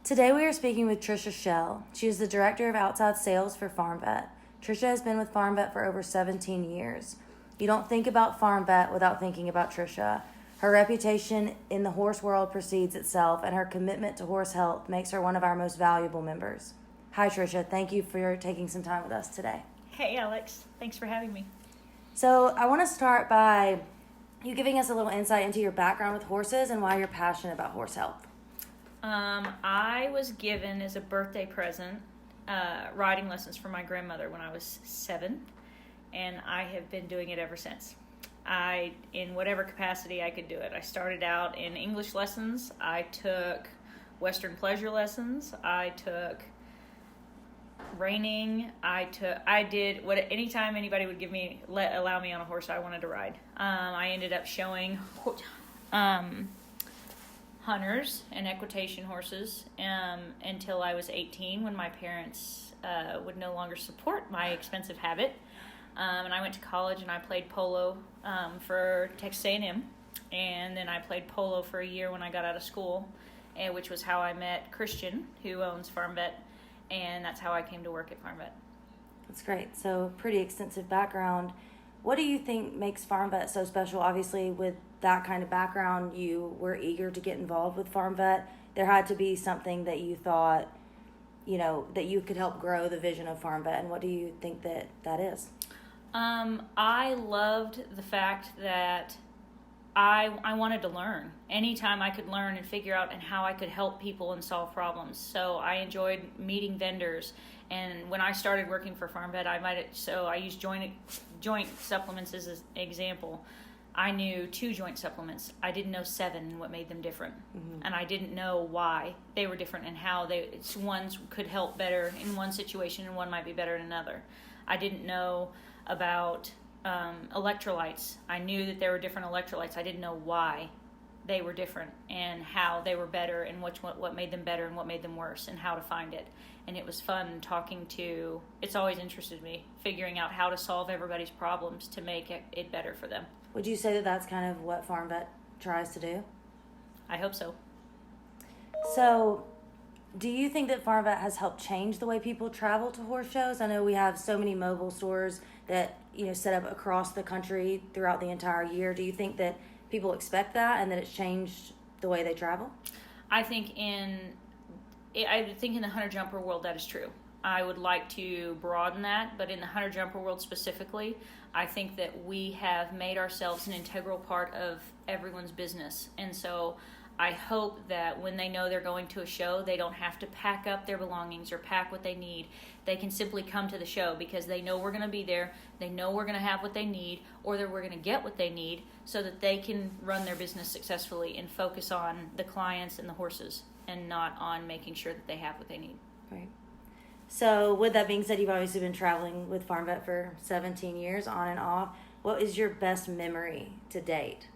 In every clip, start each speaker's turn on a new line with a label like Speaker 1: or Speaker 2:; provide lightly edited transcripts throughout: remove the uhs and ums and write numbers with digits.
Speaker 1: Today we are speaking with Trisha Shell. She is the Director of Outside Sales for FarmVet. Trisha has been with FarmVet for over 17 years. You don't think about FarmVet without thinking about Trisha. Her reputation in the horse world precedes itself, and her commitment to horse health makes her one of our most valuable members. Hi Trisha, thank you for taking some time with us today.
Speaker 2: Hey Alex, thanks for having me.
Speaker 1: So I want to start by you giving us a little insight into your background with horses and why you're passionate about horse health.
Speaker 2: I was given as a birthday present riding lessons from my grandmother when I was 7, and I have been doing it ever since. In whatever capacity I could do it. I started out in English lessons. I took Western pleasure lessons. I took reining. Anytime anybody would allow me on a horse, I wanted to ride. I ended up showing hunters and equitation horses until I was 18, when my parents would no longer support my expensive habit. And I went to college and I played polo for Texas A&M, and then I played polo for a year when I got out of school, which was how I met Christian, who owns FarmVet, and that's how I came to work at FarmVet.
Speaker 1: That's great. So pretty extensive background. What do you think makes FarmVet so special? Obviously, with that kind of background, you were eager to get involved with FarmVet. There had to be something that you thought, that you could help grow the vision of FarmVet. And what do you think that is?
Speaker 2: I loved the fact that I wanted to learn. Anytime I could learn and figure out and how I could help people and solve problems. So I enjoyed meeting vendors. And when I started working for FarmVet, I used joint supplements as an example. I knew 2 joint supplements. I didn't know 7 and what made them different. Mm-hmm. And I didn't know why they were different and how ones could help better in one situation and one might be better in another. I didn't know about electrolytes. I knew that there were different electrolytes. I didn't know why they were different and how they were better and what made them better and what made them worse and how to find it. And it was fun it's always interested me, figuring out how to solve everybody's problems to make it better for them.
Speaker 1: Would you say that that's kind of what FarmVet tries to do?
Speaker 2: I hope so.
Speaker 1: So, do you think that FarmVet has helped change the way people travel to horse shows? I know we have so many mobile stores that set up across the country throughout the entire year. Do you think that people expect that and that it's changed the way they travel?
Speaker 2: I think in the hunter jumper world that is true. I would like to broaden that, but in the hunter jumper world specifically, I think that we have made ourselves an integral part of everyone's business. And so I hope that when they know they're going to a show, they don't have to pack up their belongings or pack what they need. They can simply come to the show because they know we're going to be there, they know we're going to have what they need, or that we're going to get what they need so that they can run their business successfully and focus on the clients and the horses and not on making sure that they have what they need.
Speaker 1: Right. So with that being said, you've obviously been traveling with FarmVet for 17 years on and off. What is your best memory to date?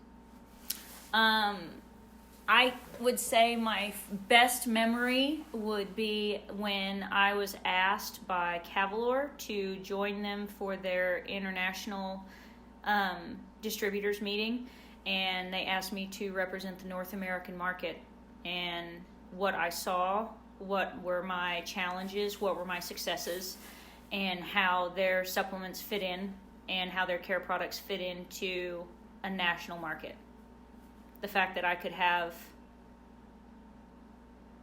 Speaker 2: I would say my best memory would be when I was asked by Cavalor to join them for their international distributors meeting, and they asked me to represent the North American market, and what I saw, what were my challenges, what were my successes, and how their supplements fit in and how their care products fit into a national market. The fact that I could have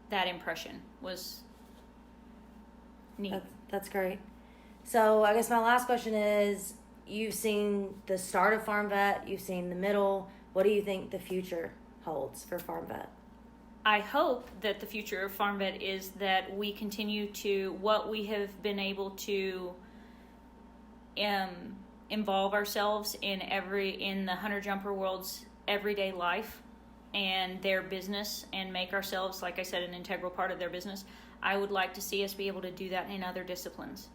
Speaker 2: that impression was neat.
Speaker 1: That's great. So I guess my last question is, you've seen the start of FarmVet, you've seen the middle. What do you think the future holds for FarmVet?
Speaker 2: I hope that the future of FarmVet is that we continue to what we have been able to involve ourselves in the hunter jumper world's everyday life and their business, and make ourselves, like I said, an integral part of their business. I would like to see us be able to do that in other disciplines.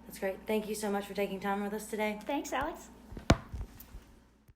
Speaker 1: That's great. Thank you so much for taking time with us today.
Speaker 2: Thanks, Alex.